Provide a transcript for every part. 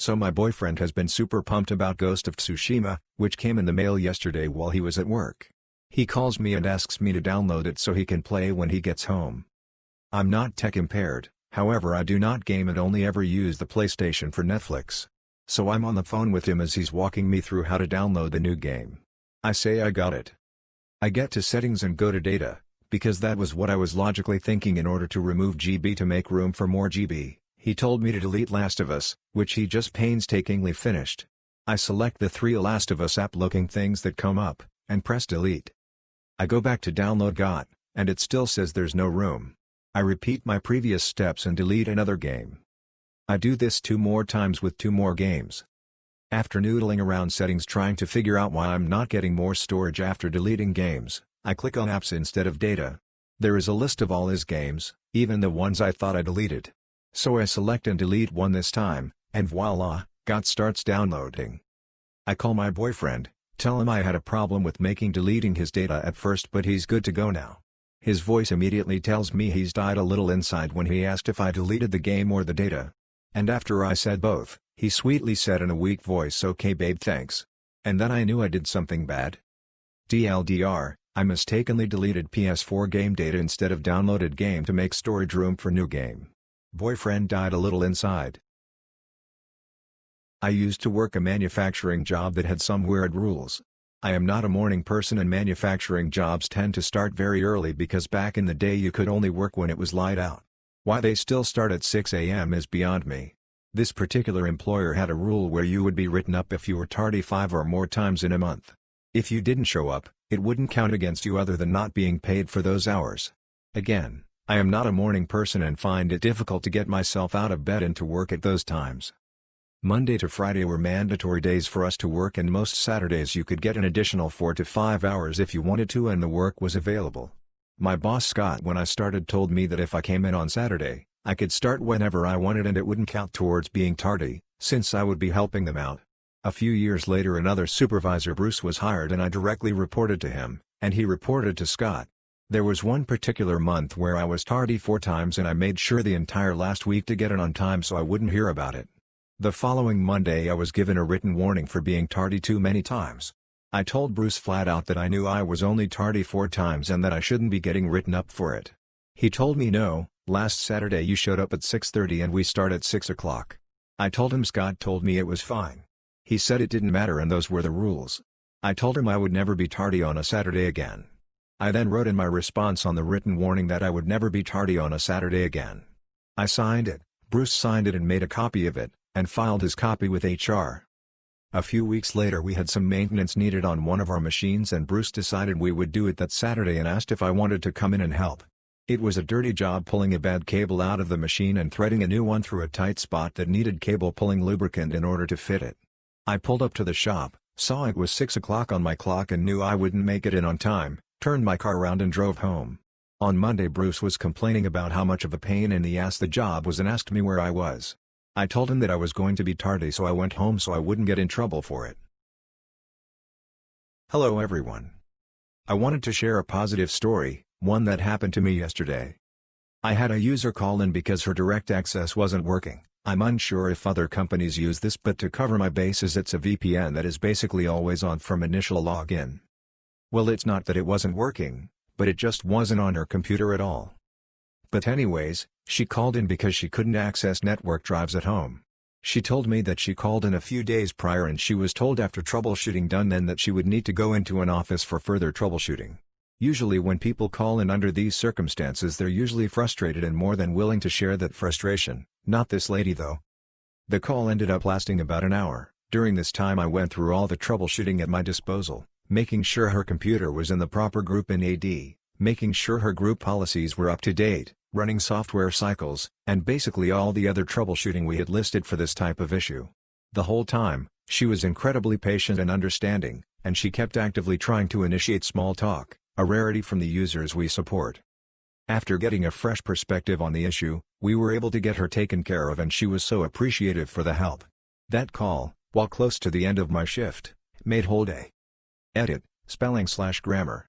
So my boyfriend has been super pumped about Ghost of Tsushima, which came in the mail yesterday while he was at work. He calls me and asks me to download it so he can play when he gets home. I'm not tech impaired, however I do not game and only ever use the PlayStation for Netflix. So I'm on the phone with him as he's walking me through how to download the new game. I say I got it. I get to settings and go to data, because that was what I was logically thinking in order to remove GB to make room for more GB. He told me to delete Last of Us, which he just painstakingly finished. I select the 3 Last of Us app-looking things that come up, and press delete. I go back to download GOT, and it still says there's no room. I repeat my previous steps and delete another game. I do this 2 more times with 2 more games. After noodling around settings trying to figure out why I'm not getting more storage after deleting games, I click on apps instead of data. There is a list of all his games, even the ones I thought I deleted. So I select and delete one this time, and voila, GOT starts downloading. I call my boyfriend, tell him I had a problem with deleting his data at first but he's good to go now. His voice immediately tells me he's died a little inside when he asked if I deleted the game or the data. And after I said both, he sweetly said in a weak voice, "Okay babe, thanks." And then I knew I did something bad. TLDR, I mistakenly deleted PS4 game data instead of downloaded game to make storage room for new game. Boyfriend died a little inside. I used to work a manufacturing job that had some weird rules. I am not a morning person and manufacturing jobs tend to start very early because back in the day you could only work when it was light out. Why they still start at 6 a.m. is beyond me. This particular employer had a rule where you would be written up if you were tardy 5 or more times in a month. If you didn't show up, it wouldn't count against you other than not being paid for those hours. Again, I am not a morning person and find it difficult to get myself out of bed and to work at those times. Monday to Friday were mandatory days for us to work and most Saturdays you could get an additional 4 to 5 hours if you wanted to and the work was available. My boss Scott when I started told me that if I came in on Saturday, I could start whenever I wanted and it wouldn't count towards being tardy, since I would be helping them out. A few years later another supervisor Bruce was hired and I directly reported to him, and he reported to Scott. There was one particular month where I was tardy 4 times and I made sure the entire last week to get it on time so I wouldn't hear about it. The following Monday I was given a written warning for being tardy too many times. I told Bruce flat out that I knew I was only tardy 4 times and that I shouldn't be getting written up for it. He told me no, last Saturday you showed up at 6:30 and we start at 6 o'clock. I told him Scott told me it was fine. He said it didn't matter and those were the rules. I told him I would never be tardy on a Saturday again. I then wrote in my response on the written warning that I would never be tardy on a Saturday again. I signed it, Bruce signed it and made a copy of it, and filed his copy with HR. A few weeks later we had some maintenance needed on one of our machines and Bruce decided we would do it that Saturday and asked if I wanted to come in and help. It was a dirty job pulling a bad cable out of the machine and threading a new one through a tight spot that needed cable pulling lubricant in order to fit it. I pulled up to the shop, saw it was 6 o'clock on my clock and knew I wouldn't make it in on time, turned my car around and drove home. On Monday Bruce was complaining about how much of a pain in the ass the job was and asked me where I was. I told him that I was going to be tardy so I went home so I wouldn't get in trouble for it. Hello everyone. I wanted to share a positive story, one that happened to me yesterday. I had a user call in because her direct access wasn't working. I'm unsure if other companies use this but to cover my bases it's a VPN that is basically always on from initial login. Well it's not that it wasn't working, but it just wasn't on her computer at all. But anyways, she called in because she couldn't access network drives at home. She told me that she called in a few days prior and she was told after troubleshooting done then that she would need to go into an office for further troubleshooting. Usually when people call in under these circumstances they're usually frustrated and more than willing to share that frustration, not this lady though. The call ended up lasting about an hour. During this time I went through all the troubleshooting at my disposal, making sure her computer was in the proper group in AD, making sure her group policies were up to date, running software cycles, and basically all the other troubleshooting we had listed for this type of issue. The whole time, she was incredibly patient and understanding, and she kept actively trying to initiate small talk, a rarity from the users we support. After getting a fresh perspective on the issue, we were able to get her taken care of and she was so appreciative for the help. That call, while close to the end of my shift, made whole day. Edit, spelling/grammar.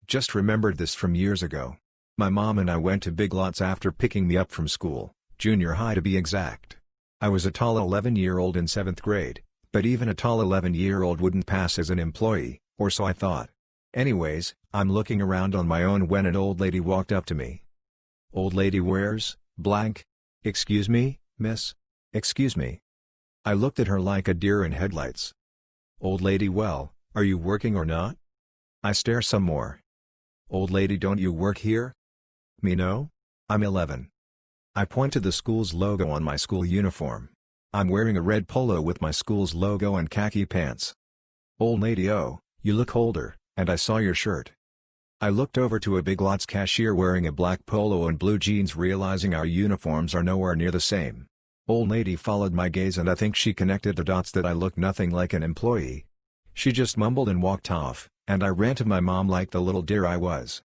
Just remembered this from years ago. My mom and I went to Big Lots after picking me up from school, junior high to be exact. I was a tall 11-year-old in 7th grade, but even a tall 11-year-old wouldn't pass as an employee, or so I thought. Anyways, I'm looking around on my own when an old lady walked up to me. "Old lady wears blank." "Excuse me, miss?" "Excuse me." I looked at her like a deer in headlights. "Old lady, well, are you working or not?" I stare some more. "Old lady, don't you work here?" "Me no? I'm 11. I point to the school's logo on my school uniform. I'm wearing a red polo with my school's logo and khaki pants. "Old lady, oh, you look older, and I saw your shirt." I looked over to a Big Lots cashier wearing a black polo and blue jeans, realizing our uniforms are nowhere near the same. Old lady followed my gaze, and I think she connected the dots that I looked nothing like an employee. She just mumbled and walked off, and I ran to my mom like the little deer I was.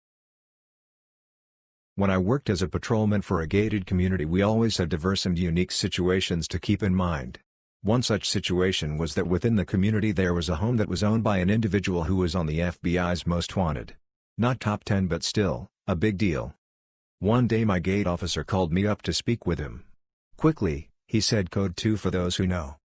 When I worked as a patrolman for a gated community, we always had diverse and unique situations to keep in mind. One such situation was that within the community there was a home that was owned by an individual who was on the FBI's most wanted. Not top 10, but still, a big deal. One day my gate officer called me up to speak with him. Quickly, he said, "Code 2 for those who know."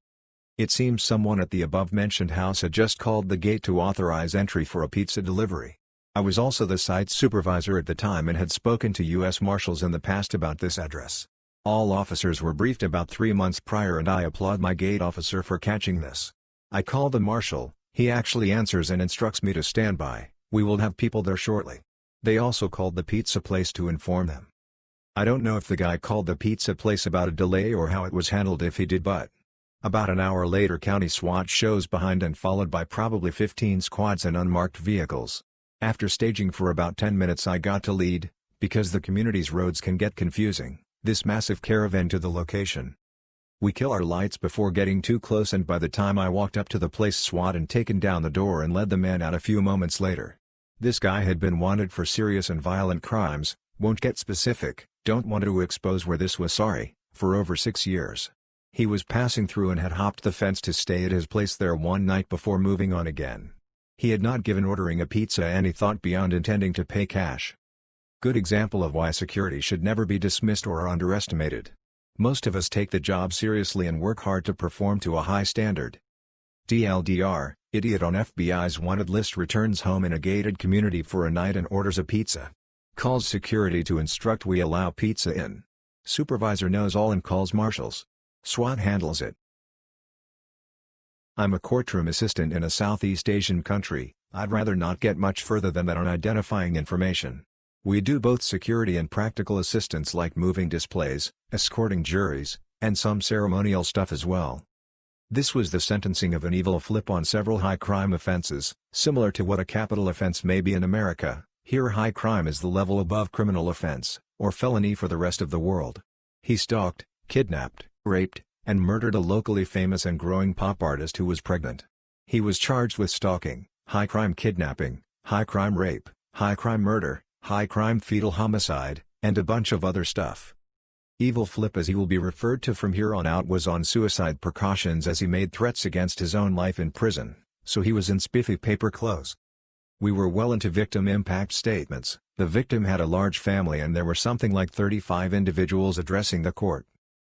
It seems someone at the above-mentioned house had just called the gate to authorize entry for a pizza delivery. I was also the site supervisor at the time and had spoken to U.S. Marshals in the past about this address. All officers were briefed about 3 months prior, and I applaud my gate officer for catching this. I call the marshal, he actually answers and instructs me to stand by. "We will have people there shortly." They also called the pizza place to inform them. I don't know if the guy called the pizza place about a delay or how it was handled if he did, but about an hour later county SWAT shows behind and followed by probably 15 squads and unmarked vehicles. After staging for about 10 minutes I got to lead, because the community's roads can get confusing, this massive caravan to the location. We kill our lights before getting too close, and by the time I walked up to the place, SWAT had taken down the door and led the man out a few moments later. This guy had been wanted for serious and violent crimes, won't get specific, don't want to expose where this was, sorry, for over 6 years. He was passing through and had hopped the fence to stay at his place there one night before moving on again. He had not given ordering a pizza any thought beyond intending to pay cash. Good example of why security should never be dismissed or underestimated. Most of us take the job seriously and work hard to perform to a high standard. TLDR, idiot on FBI's wanted list returns home in a gated community for a night and orders a pizza. Calls security to instruct we allow pizza in. Supervisor knows all and calls marshals. SWAT handles it. I'm a courtroom assistant in a Southeast Asian country. I'd rather not get much further than that on identifying information. We do both security and practical assistance like moving displays, escorting juries, and some ceremonial stuff as well. This was the sentencing of an evil flip on several high crime offenses, similar to what a capital offense may be in America. Here high crime is the level above criminal offense, or felony for the rest of the world. He stalked, kidnapped, raped, and murdered a locally famous and growing pop artist who was pregnant. He was charged with stalking, high crime kidnapping, high crime rape, high crime murder, high crime fetal homicide, and a bunch of other stuff. Evil Flip, as he will be referred to from here on out, was on suicide precautions as he made threats against his own life in prison, so he was in spiffy paper clothes. We were well into victim impact statements. The victim had a large family and there were something like 35 individuals addressing the court.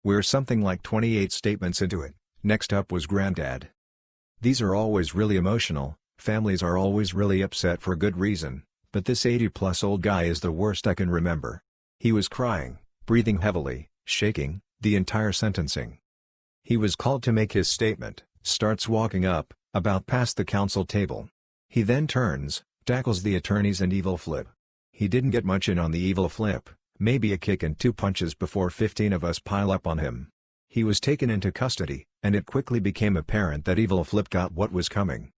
We're something like 28 statements into it. Next up was Granddad. These are always really emotional, families are always really upset for good reason, but this 80-plus old guy is the worst I can remember. He was crying, breathing heavily, shaking, the entire sentencing. He was called to make his statement, starts walking up, about past the counsel table. He then turns, tackles the attorneys and Evil Flip. He didn't get much in on the Evil Flip. Maybe a kick and 2 punches before 15 of us pile up on him. He was taken into custody, and it quickly became apparent that Evil Flip got what was coming.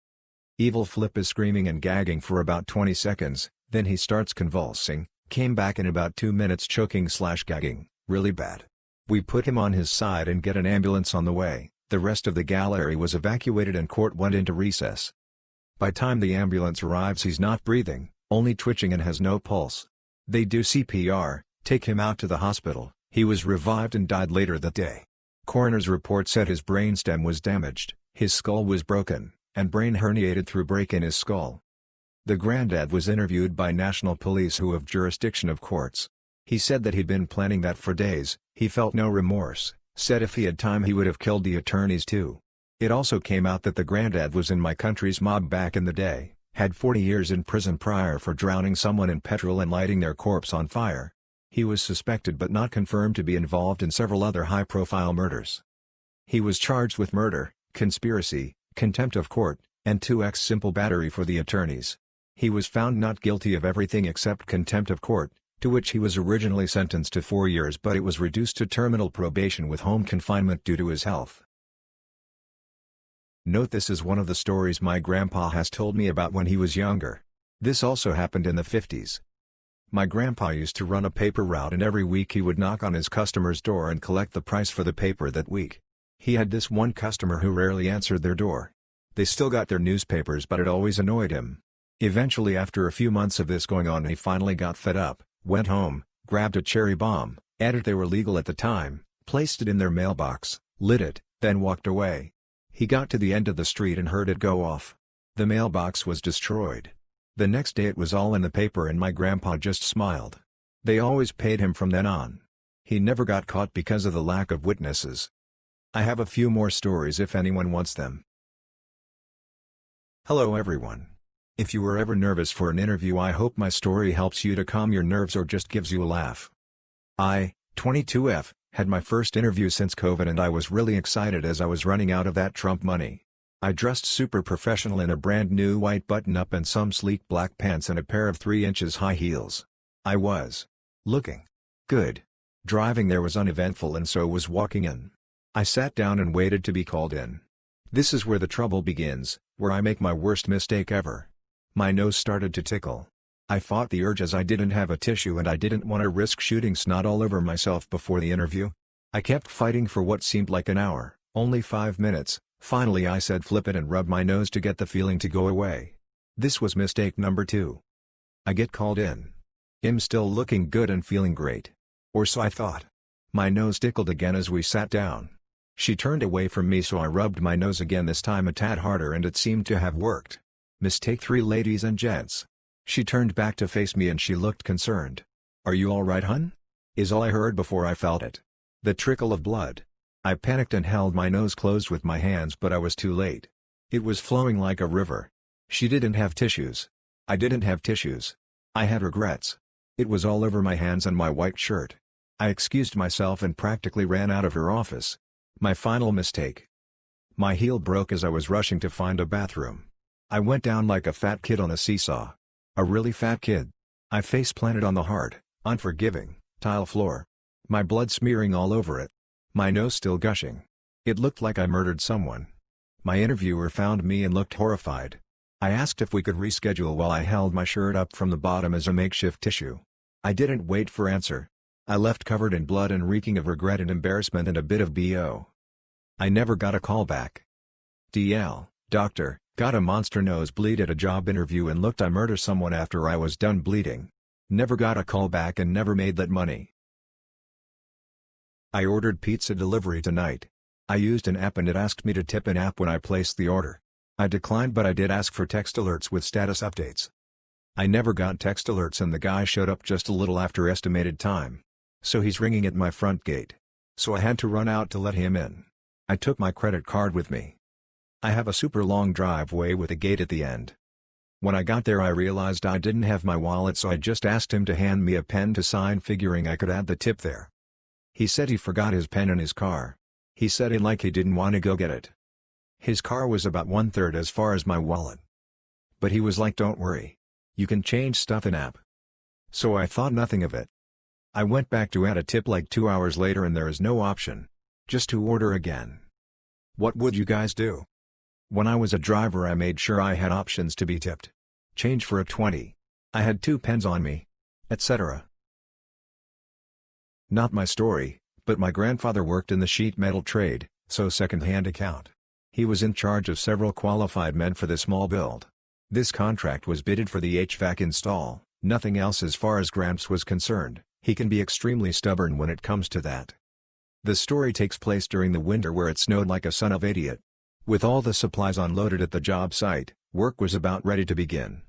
Evil Flip is screaming and gagging for about 20 seconds, then he starts convulsing, came back in about 2 minutes choking/gagging, really bad. We put him on his side and get an ambulance on the way. The rest of the gallery was evacuated and court went into recess. By time the ambulance arrives he's not breathing, only twitching and has no pulse. They do CPR, take him out to the hospital. He was revived and died later that day. Coroner's report said his brainstem was damaged, his skull was broken, and brain herniated through break in his skull. The Granddad was interviewed by national police who have jurisdiction of courts. He said that he'd been planning that for days, he felt no remorse, Said if he had time he would have killed the attorneys too. It also came out that the granddad was in my country's mob back in the day, had 40 years in prison prior for drowning someone in petrol and lighting their corpse on fire. He was suspected but not confirmed to be involved in several other high-profile murders. He was charged with murder, conspiracy, contempt of court, and 2x simple battery for the attorneys. He was found not guilty of everything except contempt of court, to which he was originally sentenced to 4 years but it was reduced to terminal probation with home confinement due to his health. Note this is one of the stories my grandpa has told me about when he was younger. This also happened in the 50s. My grandpa used to run a paper route and every week he would knock on his customer's door and collect the price for the paper that week. He had this one customer who rarely answered their door. They still got their newspapers but it always annoyed him. Eventually after a few months of this going on he finally got fed up, went home, grabbed a cherry bomb, added they were legal at the time, placed it in their mailbox, lit it, then walked away. He got to the end of the street and heard it go off. The mailbox was destroyed. The next day it was all in the paper and my grandpa just smiled. They always paid him from then on. He never got caught because of the lack of witnesses. I have a few more stories if anyone wants them. Hello everyone. If you were ever nervous for an interview, I hope my story helps you to calm your nerves or just gives you a laugh. I, 22F, had my first interview since COVID and I was really excited as I was running out of that Trump money. I dressed super professional in a brand new white button-up and some sleek black pants and a pair of 3-inch high heels. I was looking good. Driving there was uneventful and so was walking in. I sat down and waited to be called in. This is where the trouble begins, where I make my worst mistake ever. My nose started to tickle. I fought the urge as I didn't have a tissue and I didn't want to risk shooting snot all over myself before the interview. I kept fighting for what seemed like an hour, only 5 minutes. Finally I said flip it and rubbed my nose to get the feeling to go away. This was mistake number 2. I get called in. I'm still looking good and feeling great. Or so I thought. My nose tickled again as we sat down. She turned away from me so I rubbed my nose again, this time a tad harder, and it seemed to have worked. Mistake 3, ladies and gents. She turned back to face me and she looked concerned. Are you alright, hun? Is all I heard before I felt it. The trickle of blood. I panicked and held my nose closed with my hands but I was too late. It was flowing like a river. She didn't have tissues. I didn't have tissues. I had regrets. It was all over my hands and my white shirt. I excused myself and practically ran out of her office. My final mistake. My heel broke as I was rushing to find a bathroom. I went down like a fat kid on a seesaw. A really fat kid. I face planted on the hard, unforgiving, tile floor. My blood smearing all over it. My nose still gushing. It looked like I murdered someone. My interviewer found me and looked horrified. I asked if we could reschedule while I held my shirt up from the bottom as a makeshift tissue. I didn't wait for answer. I left covered in blood and reeking of regret and embarrassment and a bit of BO. I never got a call back. DL, doctor, got a monster nosebleed at a job interview and looked I murder someone after I was done bleeding. Never got a call back and never made that money. I ordered pizza delivery tonight. I used an app and it asked me to tip an app when I placed the order. I declined but I did ask for text alerts with status updates. I never got text alerts and the guy showed up just a little after estimated time. So he's ringing at my front gate. So I had to run out to let him in. I took my credit card with me. I have a super long driveway with a gate at the end. When I got there I realized I didn't have my wallet so I just asked him to hand me a pen to sign figuring I could add the tip there. He said he forgot his pen in his car. He said it like he didn't want to go get it. His car was about 1/3 as far as my wallet. But he was like don't worry. You can change stuff in app. So I thought nothing of it. I went back to add a tip like 2 hours later and there is no option. Just to order again. What would you guys do? When I was a driver I made sure I had options to be tipped. Change for a 20. I had 2 pens on me. Etc. Not my story, but my grandfather worked in the sheet metal trade, so second-hand account. He was in charge of several qualified men for the small build. This contract was bidded for the HVAC install, nothing else as far as Gramps was concerned. He can be extremely stubborn when it comes to that. The story takes place during the winter where it snowed like a son of idiot. With all the supplies unloaded at the job site, work was about ready to begin.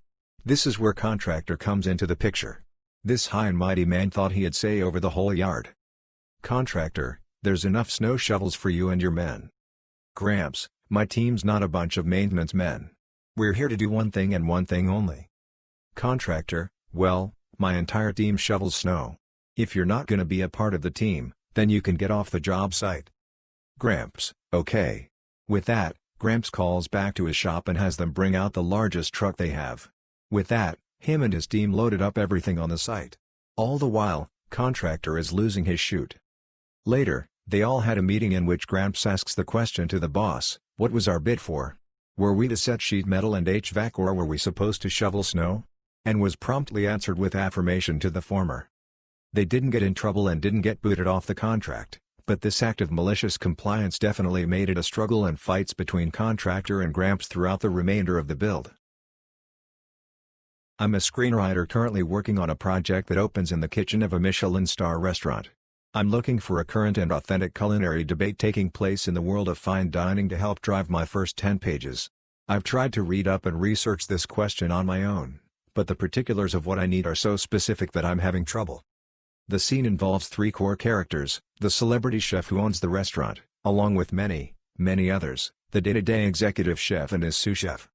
This is where contractor comes into the picture. This high and mighty man thought he had say over the whole yard. Contractor, There's enough snow shovels for you and your men. Gramps, my team's not a bunch of maintenance men. We're here to do one thing and one thing only. Contractor, well, my entire team shovels snow. If you're not gonna be a part of the team, then you can get off the job site. Gramps, okay. With that, Gramps calls back to his shop and has them bring out the largest truck they have. With that, him and his team loaded up everything on the site. All the while, Contractor is losing his chute. Later, they all had a meeting in which Gramps asks the question to the boss, what was our bid for? Were we to set sheet metal and HVAC, or were we supposed to shovel snow? And was promptly answered with affirmation to the former. They didn't get in trouble and didn't get booted off the contract, but this act of malicious compliance definitely made it a struggle and fights between Contractor and Gramps throughout the remainder of the build. I'm a screenwriter currently working on a project that opens in the kitchen of a Michelin star restaurant. I'm looking for a current and authentic culinary debate taking place in the world of fine dining to help drive my first 10 pages. I've tried to read up and research this question on my own, but the particulars of what I need are so specific that I'm having trouble. The scene involves 3 core characters: the celebrity chef who owns the restaurant, along with many, many others, the day-to-day executive chef and his sous chef.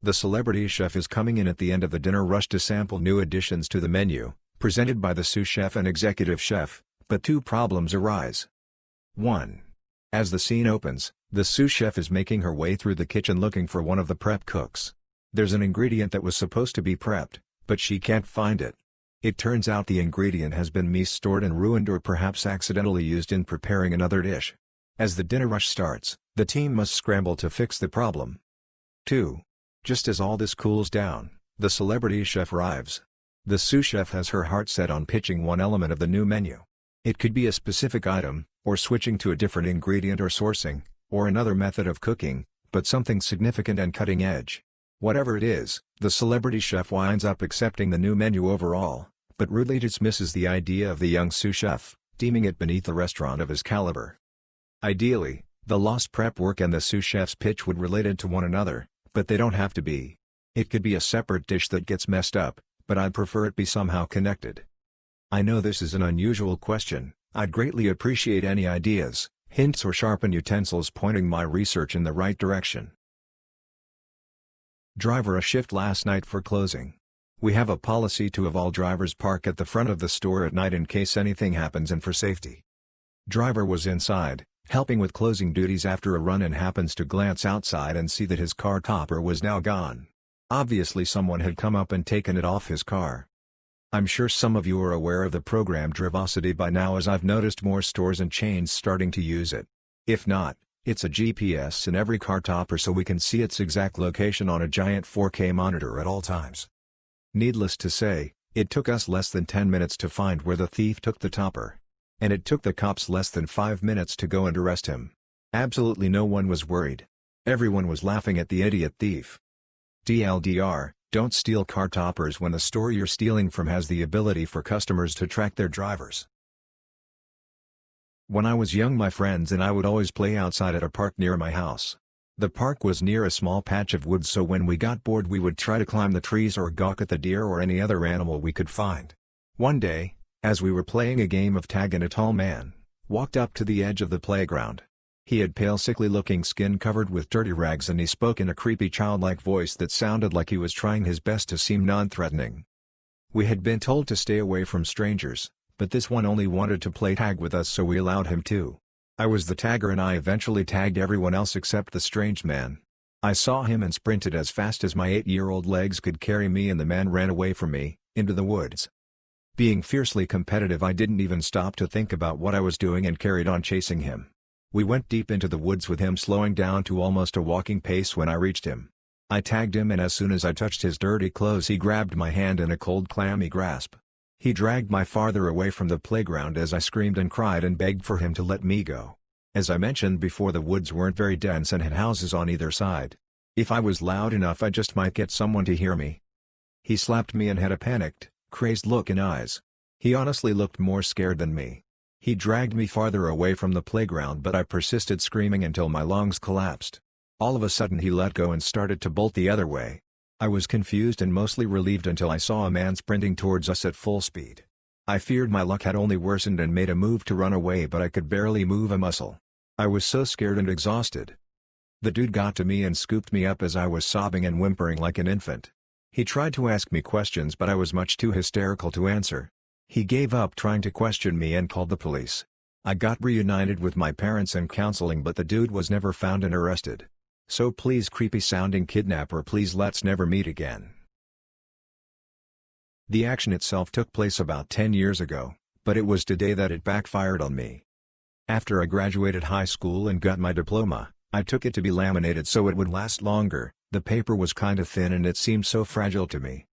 The celebrity chef is coming in at the end of the dinner rush to sample new additions to the menu, presented by the sous chef and executive chef, but 2 problems arise. 1. As the scene opens, the sous chef is making her way through the kitchen looking for one of the prep cooks. There's an ingredient that was supposed to be prepped, but she can't find it. It turns out the ingredient has been mis-stored and ruined, or perhaps accidentally used in preparing another dish. As the dinner rush starts, the team must scramble to fix the problem. 2. Just as all this cools down, the celebrity chef arrives. The sous chef has her heart set on pitching one element of the new menu. It could be a specific item, or switching to a different ingredient or sourcing, or another method of cooking, but something significant and cutting edge. Whatever it is, the celebrity chef winds up accepting the new menu overall, but rudely dismisses the idea of the young sous chef, deeming it beneath a restaurant of his caliber. Ideally, the lost prep work and the sous chef's pitch would relate to one another, but they don't have to be. It could be a separate dish that gets messed up, but I'd prefer it be somehow connected. I know this is an unusual question. I'd greatly appreciate any ideas, hints or sharpened utensils pointing my research in the right direction. Driver a shift last night for closing. We have a policy to have all drivers park at the front of the store at night in case anything happens and for safety. Driver was inside, helping with closing duties after a run, and happens to glance outside and see that his car topper was now gone. Obviously someone had come up and taken it off his car. I'm sure some of you are aware of the program Drivosity by now, as I've noticed more stores and chains starting to use it. If not, it's a GPS in every car topper so we can see its exact location on a giant 4K monitor at all times. Needless to say, it took us less than 10 minutes to find where the thief took the topper. And it took the cops less than 5 minutes to go and arrest him. Absolutely no one was worried. Everyone was laughing at the idiot thief. TLDR, don't steal car toppers when the store you're stealing from has the ability for customers to track their drivers. When I was young, my friends and I would always play outside at a park near my house. The park was near a small patch of woods, so when we got bored we would try to climb the trees or gawk at the deer or any other animal we could find. One day, as we were playing a game of tag, and a tall man walked up to the edge of the playground. He had pale, sickly-looking skin covered with dirty rags, and he spoke in a creepy, childlike voice that sounded like he was trying his best to seem non-threatening. We had been told to stay away from strangers, but this one only wanted to play tag with us, so we allowed him to. I was the tagger and I eventually tagged everyone else except the strange man. I saw him and sprinted as fast as my 8-year-old legs could carry me, and the man ran away from me, into the woods. Being fiercely competitive, I didn't even stop to think about what I was doing and carried on chasing him. We went deep into the woods with him slowing down to almost a walking pace when I reached him. I tagged him, and as soon as I touched his dirty clothes he grabbed my hand in a cold, clammy grasp. He dragged me farther away from the playground as I screamed and cried and begged for him to let me go. As I mentioned before, the woods weren't very dense and had houses on either side. If I was loud enough I just might get someone to hear me. He slapped me and had a panicked, crazed look in eyes. He honestly looked more scared than me. He dragged me farther away from the playground, but I persisted screaming until my lungs collapsed. All of a sudden he let go and started to bolt the other way. I was confused and mostly relieved until I saw a man sprinting towards us at full speed. I feared my luck had only worsened and made a move to run away, but I could barely move a muscle. I was so scared and exhausted. The dude got to me and scooped me up as I was sobbing and whimpering like an infant. He tried to ask me questions, but I was much too hysterical to answer. He gave up trying to question me and called the police. I got reunited with my parents and counseling, but the dude was never found and arrested. So please, creepy sounding kidnapper, please let's never meet again. The action itself took place about 10 years ago, but it was today that it backfired on me. After I graduated high school and got my diploma, I took it to be laminated so it would last longer. The paper was kinda thin and it seemed so fragile to me.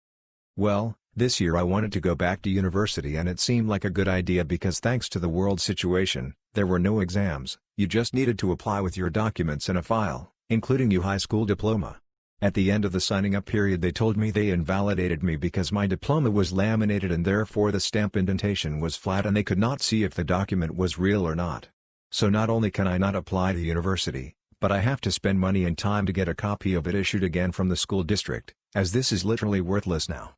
Well, this year I wanted to go back to university and it seemed like a good idea because thanks to the world situation, there were no exams, you just needed to apply with your documents and a file, including your high school diploma. At the end of the signing up period they told me they invalidated me because my diploma was laminated and therefore the stamp indentation was flat and they could not see if the document was real or not. So not only can I not apply to university, but I have to spend money and time to get a copy of it issued again from the school district, as this is literally worthless now.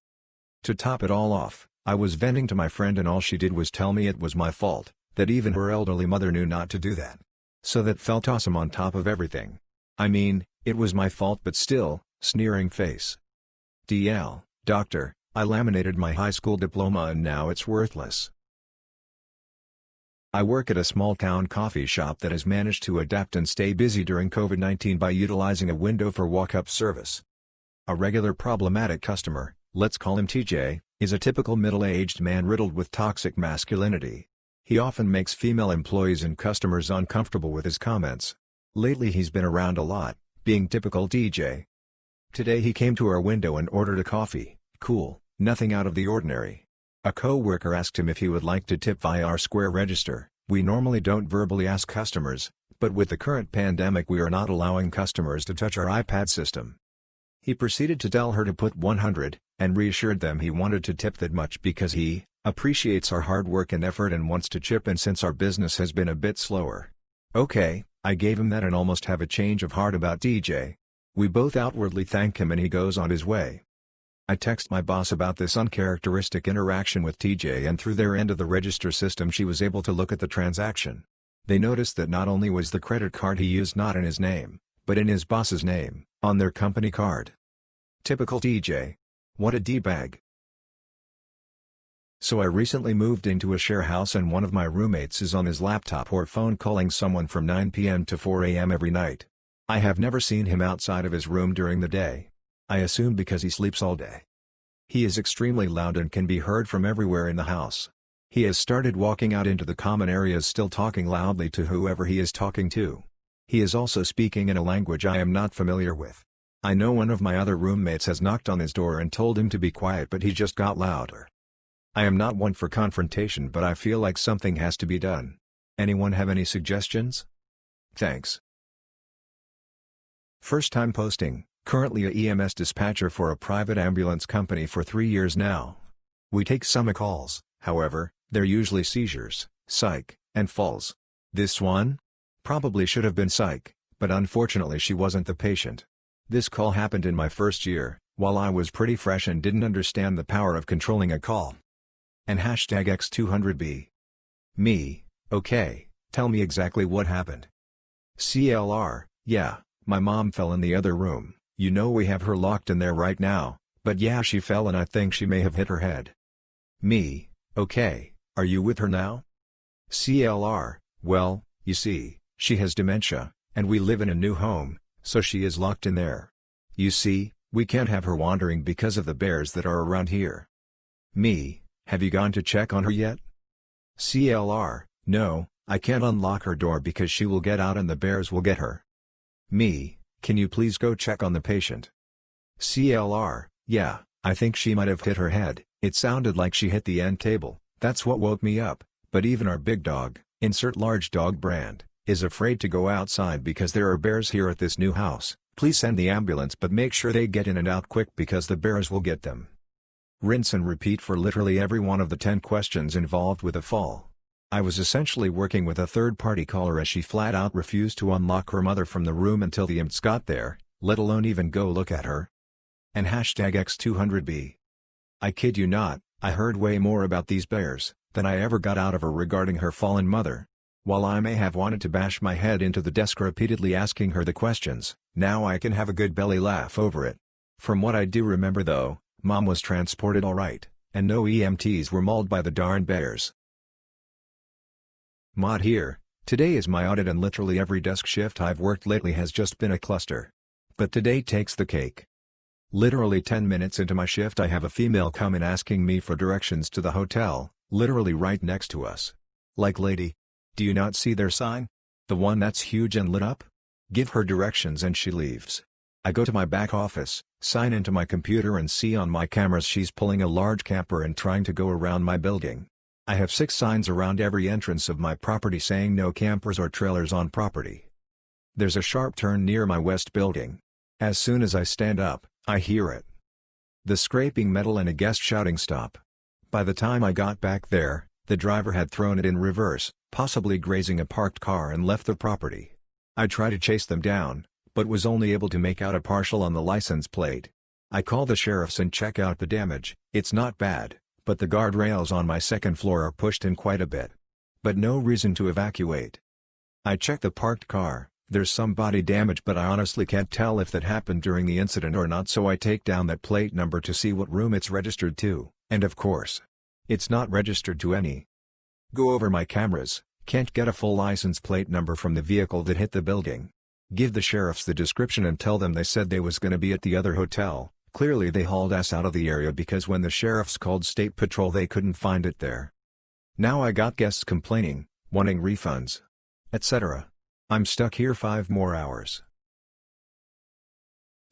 To top it all off, I was venting to my friend and all she did was tell me it was my fault, that even her elderly mother knew not to do that. So that felt awesome on top of everything. I mean, it was my fault but still, sneering face. DL, doctor, I laminated my high school diploma and now it's worthless. I work at a small-town coffee shop that has managed to adapt and stay busy during COVID-19 by utilizing a window for walk-up service. A regular problematic customer, let's call him TJ, is a typical middle-aged man riddled with toxic masculinity. He often makes female employees and customers uncomfortable with his comments. Lately he's been around a lot, being typical TJ. Today he came to our window and ordered a coffee. Cool, nothing out of the ordinary. A co-worker asked him if he would like to tip via our Square register. We normally don't verbally ask customers, but with the current pandemic we are not allowing customers to touch our iPad system. He proceeded to tell her to put 100, and reassured them he wanted to tip that much because he appreciates our hard work and effort and wants to chip in since our business has been a bit slower. Okay, I gave him that and almost have a change of heart about DJ. We both outwardly thank him and he goes on his way. I text my boss about this uncharacteristic interaction with TJ and through their end of the register system she was able to look at the transaction. They noticed that not only was the credit card he used not in his name, but in his boss's name, on their company card. Typical TJ. What a D-bag. So I recently moved into a share house and one of my roommates is on his laptop or phone calling someone from 9 p.m. to 4 a.m. every night. I have never seen him outside of his room during the day. I assume because he sleeps all day. He is extremely loud and can be heard from everywhere in the house. He has started walking out into the common areas still talking loudly to whoever he is talking to. He is also speaking in a language I am not familiar with. I know one of my other roommates has knocked on his door and told him to be quiet but he just got louder. I am not one for confrontation but I feel like something has to be done. Anyone have any suggestions? Thanks. First time posting, currently a EMS dispatcher for a private ambulance company for 3 years now. We take some calls, however, they're usually seizures, psych, and falls. This one? Probably should have been psych, but unfortunately she wasn't the patient. This call happened in my first year, while I was pretty fresh and didn't understand the power of controlling a call. And #X200B. Me, okay, tell me exactly what happened. CLR, yeah, my mom fell in the other room, you know we have her locked in there right now, but yeah she fell and I think she may have hit her head. Me, okay, are you with her now? CLR, well, you see, she has dementia, and we live in a new home, so she is locked in there. You see, we can't have her wandering because of the bears that are around here. Me, have you gone to check on her yet? CLR, no, I can't unlock her door because she will get out and the bears will get her. Me, can you please go check on the patient? CLR, yeah, I think she might have hit her head, it sounded like she hit the end table, that's what woke me up, but even our big dog, insert large dog brand, is afraid to go outside because there are bears here at this new house. Please send the ambulance but make sure they get in and out quick because the bears will get them. Rinse and repeat for literally every one of the 10 questions involved with a fall. I was essentially working with a third-party caller as she flat out refused to unlock her mother from the room until the imps got there, let alone even go look at her. And #X200B. I kid you not, I heard way more about these bears than I ever got out of her regarding her fallen mother. While I may have wanted to bash my head into the desk repeatedly asking her the questions, now I can have a good belly laugh over it. From what I do remember though, Mom was transported alright, and no EMTs were mauled by the darn bears. Mod here. Today is my audit and literally every desk shift I've worked lately has just been a cluster. But today takes the cake. Literally 10 minutes into my shift I have a female come in asking me for directions to the hotel, literally right next to us. Like, lady, do you not see their sign? The one that's huge and lit up? Give her directions and she leaves. I go to my back office, sign into my computer and see on my cameras she's pulling a large camper and trying to go around my building. I have 6 signs around every entrance of my property saying no campers or trailers on property. There's a sharp turn near my west building. As soon as I stand up, I hear it. The scraping metal and a guest shouting stop. By the time I got back there, the driver had thrown it in reverse, possibly grazing a parked car and left the property. I tried to chase them down, but was only able to make out a partial on the license plate. I call the sheriffs and check out the damage. It's not bad, but the guardrails on my second floor are pushed in quite a bit. But no reason to evacuate. I check the parked car. There's some body damage but I honestly can't tell if that happened during the incident or not, so I take down that plate number to see what room it's registered to, and of course, it's not registered to any. Go over my cameras, can't get a full license plate number from the vehicle that hit the building. Give the sheriffs the description and tell them they said they was gonna be at the other hotel. Clearly they hauled us out of the area because when the sheriffs called state patrol they couldn't find it there. Now I got guests complaining, wanting refunds, etc. I'm stuck here 5 more hours.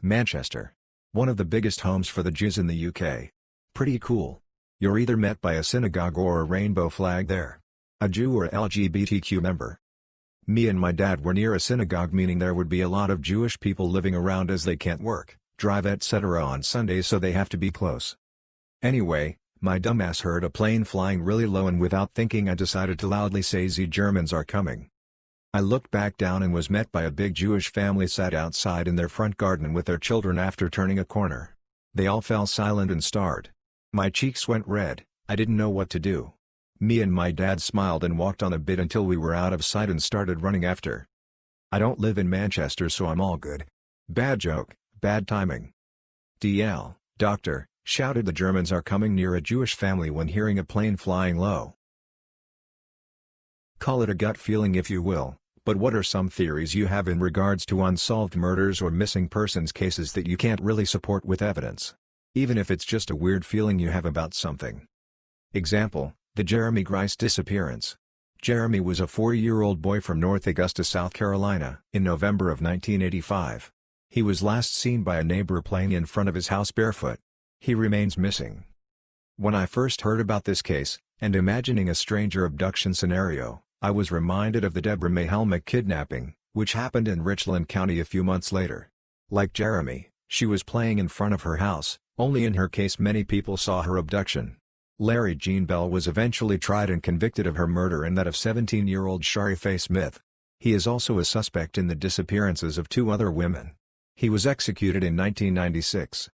Manchester. One of the biggest homes for the Jews in the UK. Pretty cool. You're either met by a synagogue or a rainbow flag there. A Jew or LGBTQ member. Me and my dad were near a synagogue, meaning there would be a lot of Jewish people living around as they can't work, drive etc. on Sundays, so they have to be close. Anyway, my dumbass heard a plane flying really low and without thinking I decided to loudly say "The Germans are coming." I looked back down and was met by a big Jewish family sat outside in their front garden with their children after turning a corner. They all fell silent and stared. My cheeks went red, I didn't know what to do. Me and my dad smiled and walked on a bit until we were out of sight and started running after. I don't live in Manchester so I'm all good. Bad joke, bad timing. DL, doctor, shouted "The Germans are coming" near a Jewish family when hearing a plane flying low. Call it a gut feeling if you will. But what are some theories you have in regards to unsolved murders or missing persons cases that you can't really support with evidence? Even if it's just a weird feeling you have about something. Example, the Jeremy Grice disappearance. Jeremy was a 4-year-old boy from North Augusta, South Carolina. In November of 1985. He was last seen by a neighbor playing in front of his house barefoot. He remains missing. When I first heard about this case, and imagining a stranger abduction scenario, I was reminded of the Deborah May Helmick kidnapping, which happened in Richland County a few months later. Like Jeremy, she was playing in front of her house, only in her case many people saw her abduction. Larry Jean Bell was eventually tried and convicted of her murder and that of 17-year-old Shari Faye Smith. He is also a suspect in the disappearances of 2 other women. He was executed in 1996.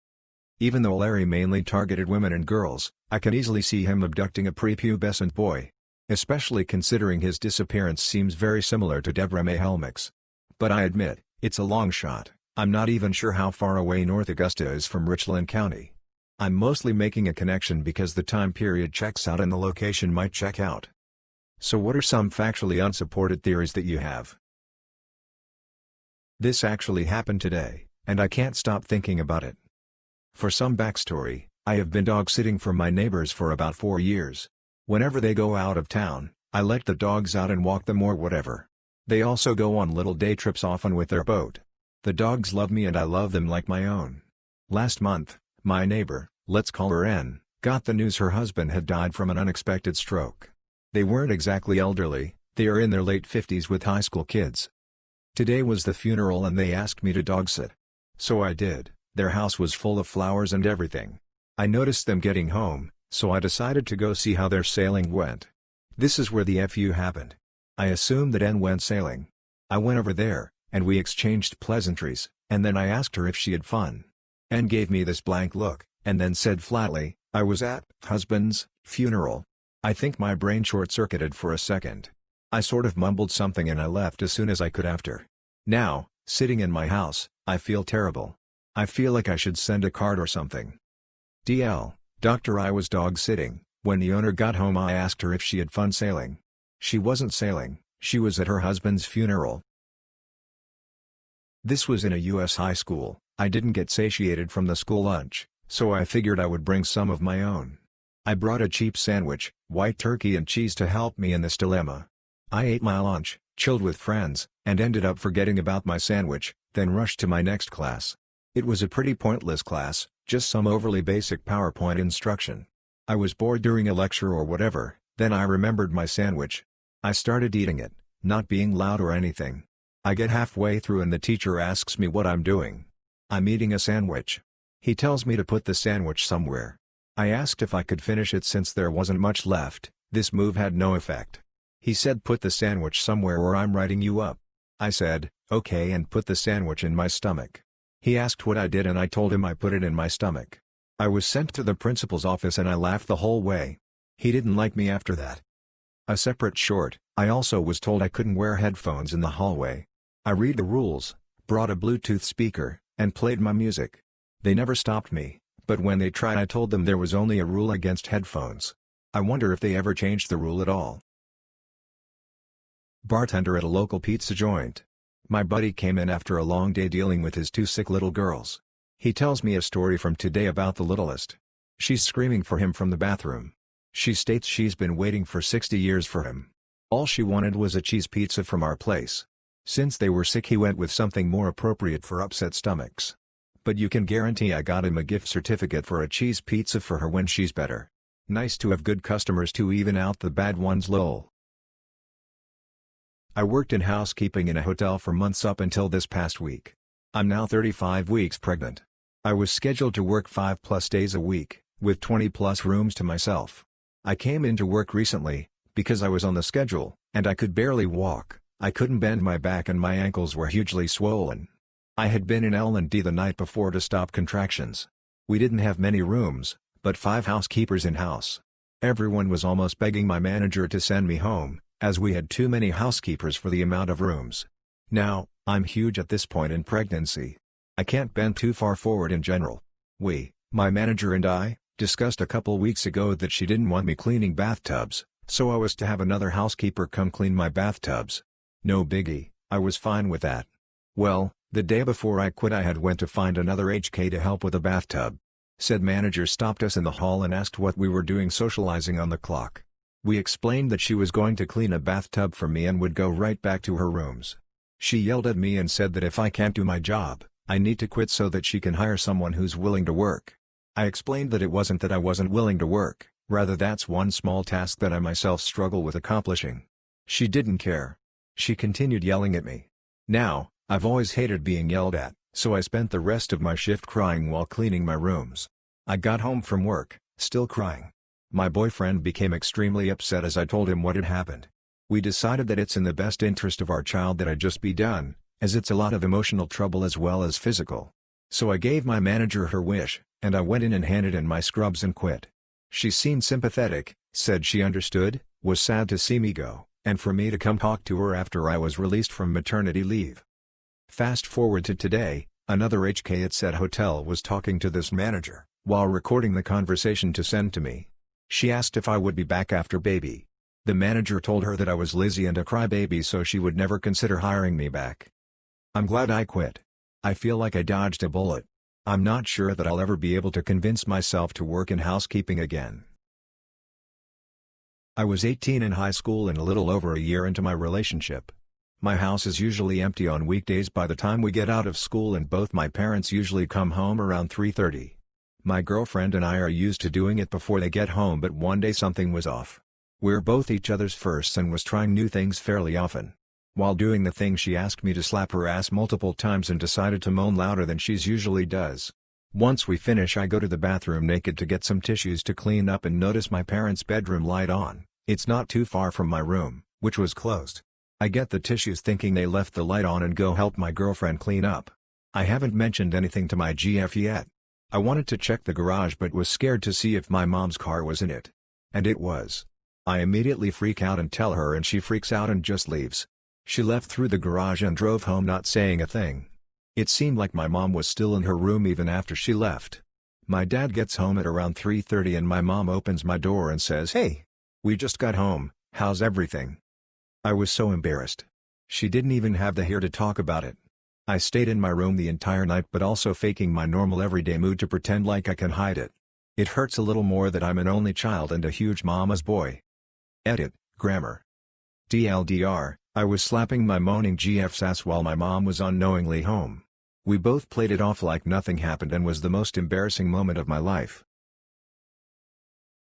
Even though Larry mainly targeted women and girls, I can easily see him abducting a prepubescent boy. Especially considering his disappearance seems very similar to Deborah May Helmick's. But I admit, it's a long shot. I'm not even sure how far away North Augusta is from Richland County. I'm mostly making a connection because the time period checks out and the location might check out. So what are some factually unsupported theories that you have? This actually happened today, and I can't stop thinking about it. For some backstory, I have been dog sitting for my neighbors for about 4 years. Whenever they go out of town, I let the dogs out and walk them or whatever. They also go on little day trips often with their boat. The dogs love me and I love them like my own. Last month, my neighbor, let's call her N, got the news her husband had died from an unexpected stroke. They weren't exactly elderly, they are in their late 50s with high school kids. Today was the funeral and they asked me to dog sit. So I did. Their house was full of flowers and everything. I noticed them getting home, so I decided to go see how their sailing went. This is where the FU happened. I assumed that N went sailing. I went over there, and we exchanged pleasantries, and then I asked her if she had fun. N gave me this blank look, and then said flatly, I was at husband's funeral. I think my brain short-circuited for a second. I sort of mumbled something and I left as soon as I could after. Now, sitting in my house, I feel terrible. I feel like I should send a card or something. DL, Doctor, I was dog sitting. When the owner got home I asked her if she had fun sailing. She wasn't sailing, she was at her husband's funeral. This was in a US high school. I didn't get satiated from the school lunch, so I figured I would bring some of my own. I brought a cheap sandwich, white turkey and cheese to help me in this dilemma. I ate my lunch, chilled with friends, and ended up forgetting about my sandwich, then rushed to my next class. It was a pretty pointless class, just some overly basic PowerPoint instruction. I was bored during a lecture or whatever, then I remembered my sandwich. I started eating it, not being loud or anything. I get halfway through and the teacher asks me what I'm doing. I'm eating a sandwich. He tells me to put the sandwich somewhere. I asked if I could finish it since there wasn't much left. This move had no effect. He said put the sandwich somewhere or I'm writing you up. I said, okay, and put the sandwich in my stomach. He asked what I did and I told him I put it in my stomach. I was sent to the principal's office and I laughed the whole way. He didn't like me after that. A separate short, I also was told I couldn't wear headphones in the hallway. I read the rules, brought a Bluetooth speaker, and played my music. They never stopped me, but when they tried I told them there was only a rule against headphones. I wonder if they ever changed the rule at all. Bartender at a local pizza joint. My buddy came in after a long day dealing with his two sick little girls. He tells me a story from today about the littlest. She's screaming for him from the bathroom. She states she's been waiting for 60 years for him. All she wanted was a cheese pizza from our place. Since they were sick he went with something more appropriate for upset stomachs. But you can guarantee I got him a gift certificate for a cheese pizza for her when she's better. Nice to have good customers to even out the bad ones, lol. I worked in housekeeping in a hotel for months up until this past week. I'm now 35 weeks pregnant. I was scheduled to work 5+ days a week, with 20+ rooms to myself. I came into work recently, because I was on the schedule, and I could barely walk. I couldn't bend my back and my ankles were hugely swollen. I had been in L&D the night before to stop contractions. We didn't have many rooms, but 5 housekeepers in-house. Everyone was almost begging my manager to send me home, as we had too many housekeepers for the amount of rooms. Now, I'm huge at this point in pregnancy. I can't bend too far forward in general. My manager and I, discussed a couple weeks ago that she didn't want me cleaning bathtubs, so I was to have another housekeeper come clean my bathtubs. No biggie, I was fine with that. Well, the day before I quit I had went to find another HK to help with a bathtub. Said manager stopped us in the hall and asked what we were doing socializing on the clock. We explained that she was going to clean a bathtub for me and would go right back to her rooms. She yelled at me and said that if I can't do my job, I need to quit so that she can hire someone who's willing to work. I explained that it wasn't that I wasn't willing to work, rather that's one small task that I myself struggle with accomplishing. She didn't care. She continued yelling at me. Now, I've always hated being yelled at, so I spent the rest of my shift crying while cleaning my rooms. I got home from work, still crying. My boyfriend became extremely upset as I told him what had happened. We decided that it's in the best interest of our child that I just be done, as it's a lot of emotional trouble as well as physical. So I gave my manager her wish, and I went in and handed in my scrubs and quit. She seemed sympathetic, said she understood, was sad to see me go, and for me to come talk to her after I was released from maternity leave. Fast forward to today, another HK at said hotel was talking to this manager, while recording the conversation to send to me. She asked if I would be back after baby. The manager told her that I was lazy and a crybaby so she would never consider hiring me back. I'm glad I quit. I feel like I dodged a bullet. I'm not sure that I'll ever be able to convince myself to work in housekeeping again. I was 18 in high school and a little over a year into my relationship. My house is usually empty on weekdays by the time we get out of school and both my parents usually come home around 3:30. My girlfriend and I are used to doing it before they get home, but one day something was off. We're both each other's firsts and was trying new things fairly often. While doing the thing she asked me to slap her ass multiple times and decided to moan louder than she's usually does. Once we finish I go to the bathroom naked to get some tissues to clean up and notice my parents' bedroom light on. It's not too far from my room, which was closed. I get the tissues thinking they left the light on and go help my girlfriend clean up. I haven't mentioned anything to my GF yet. I wanted to check the garage but was scared to see if my mom's car was in it. And it was. I immediately freak out and tell her and she freaks out and just leaves. She left through the garage and drove home not saying a thing. It seemed like my mom was still in her room even after she left. My dad gets home at around 3:30 and my mom opens my door and says, "Hey! We just got home, how's everything?" I was so embarrassed. She didn't even have the hair to talk about it. I stayed in my room the entire night but also faking my normal everyday mood to pretend like I can hide it. It hurts a little more that I'm an only child and a huge mama's boy. Edit, grammar. TLDR, I was slapping my moaning GF's ass while my mom was unknowingly home. We both played it off like nothing happened and was the most embarrassing moment of my life.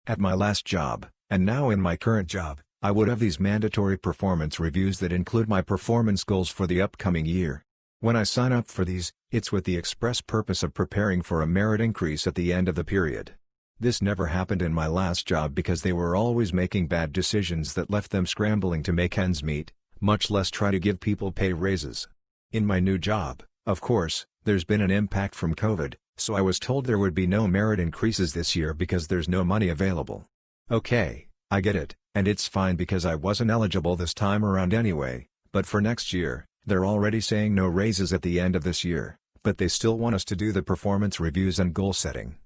At my last job, and now in my current job, I would have these mandatory performance reviews that include my performance goals for the upcoming year. When I sign up for these, it's with the express purpose of preparing for a merit increase at the end of the period. This never happened in my last job because they were always making bad decisions that left them scrambling to make ends meet, much less try to give people pay raises. In my new job, of course, there's been an impact from COVID, so I was told there would be no merit increases this year because there's no money available. Okay, I get it, and it's fine because I wasn't eligible this time around anyway, but for next year, they're already saying no raises at the end of this year, but they still want us to do the performance reviews and goal setting.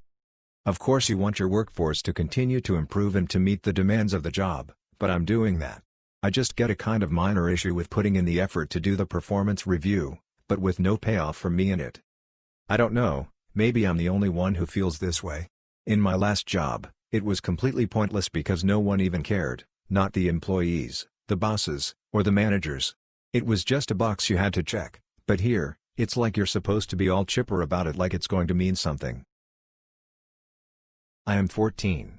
Of course you want your workforce to continue to improve and to meet the demands of the job, but I'm doing that. I just get a kind of minor issue with putting in the effort to do the performance review, but with no payoff from me in it. I don't know, maybe I'm the only one who feels this way. In my last job, it was completely pointless because no one even cared, not the employees, the bosses, or the managers. It was just a box you had to check, but here, it's like you're supposed to be all chipper about it like it's going to mean something. I am 14.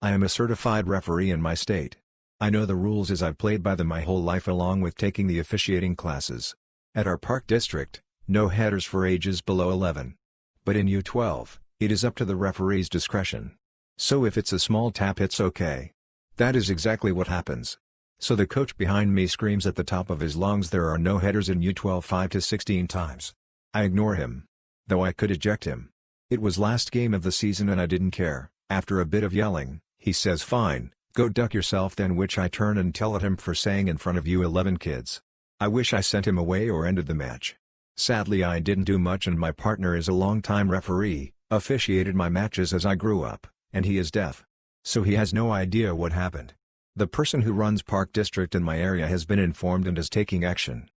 I am a certified referee in my state. I know the rules as I've played by them my whole life along with taking the officiating classes. At our park district, no headers for ages below 11. But in U12, it is up to the referee's discretion. So if it's a small tap it's okay. That is exactly what happens. So the coach behind me screams at the top of his lungs there are no headers in U12 5 to 16 times. I ignore him. Though I could eject him. It was last game of the season and I didn't care. After a bit of yelling, he says fine, go duck yourself then which I turn and tell at him for saying in front of you 11 kids. I wish I sent him away or ended the match. Sadly I didn't do much and my partner is a longtime referee, officiated my matches as I grew up, and he is deaf. So he has no idea what happened. The person who runs Park District in my area has been informed and is taking action.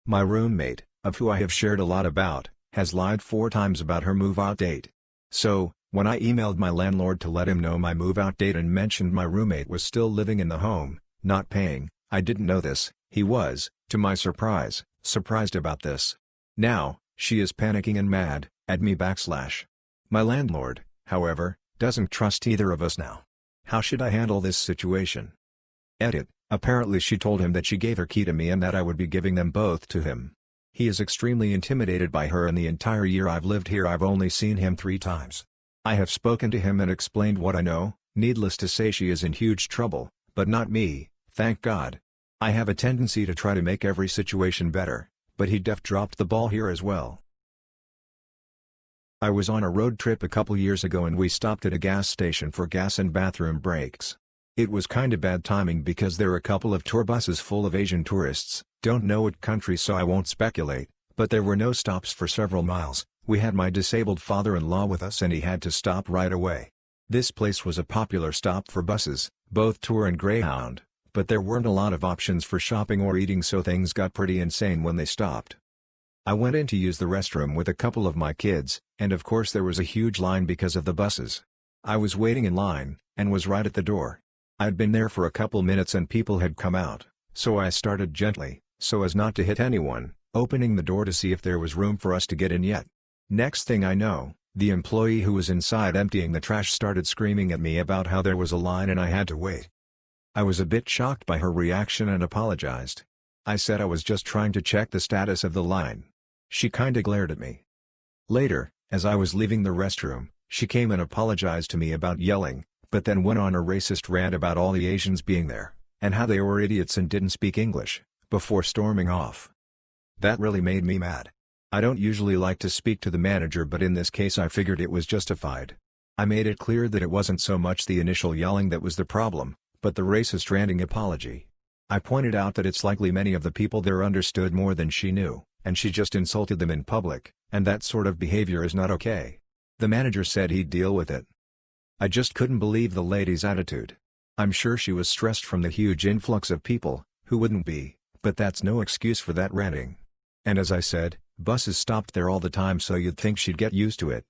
My roommate, of who I have shared a lot about, has lied 4 times about her move-out date. So, when I emailed my landlord to let him know my move-out date and mentioned my roommate was still living in the home, not paying, I didn't know this, he was, to my surprise, surprised about this. Now, she is panicking and mad, at me /. My landlord, however, doesn't trust either of us now. How should I handle this situation? Edit, apparently she told him that she gave her key to me and that I would be giving them both to him. He is extremely intimidated by her and the entire year I've lived here I've only seen him 3 times. I have spoken to him and explained what I know, needless to say she is in huge trouble, but not me, thank God. I have a tendency to try to make every situation better, but he dropped the ball here as well. I was on a road trip a couple years ago and we stopped at a gas station for gas and bathroom breaks. It was kinda bad timing because there were a couple of tour buses full of Asian tourists, don't know what country so I won't speculate, but there were no stops for several miles. We had my disabled father-in-law with us and he had to stop right away. This place was a popular stop for buses, both tour and Greyhound, but there weren't a lot of options for shopping or eating so things got pretty insane when they stopped. I went in to use the restroom with a couple of my kids, and of course there was a huge line because of the buses. I was waiting in line, and was right at the door. I'd been there for a couple minutes and people had come out, so I started gently, so as not to hit anyone, opening the door to see if there was room for us to get in yet. Next thing I know, the employee who was inside emptying the trash started screaming at me about how there was a line and I had to wait. I was a bit shocked by her reaction and apologized. I said I was just trying to check the status of the line. She kinda glared at me. Later, as I was leaving the restroom, she came and apologized to me about yelling, but then went on a racist rant about all the Asians being there, and how they were idiots and didn't speak English, before storming off. That really made me mad. I don't usually like to speak to the manager, but in this case I figured it was justified. I made it clear that it wasn't so much the initial yelling that was the problem, but the racist ranting apology. I pointed out that it's likely many of the people there understood more than she knew, and she just insulted them in public, and that sort of behavior is not okay. The manager said he'd deal with it. I just couldn't believe the lady's attitude. I'm sure she was stressed from the huge influx of people, who wouldn't be, but that's no excuse for that ranting. And as I said, buses stopped there all the time, so you'd think she'd get used to it.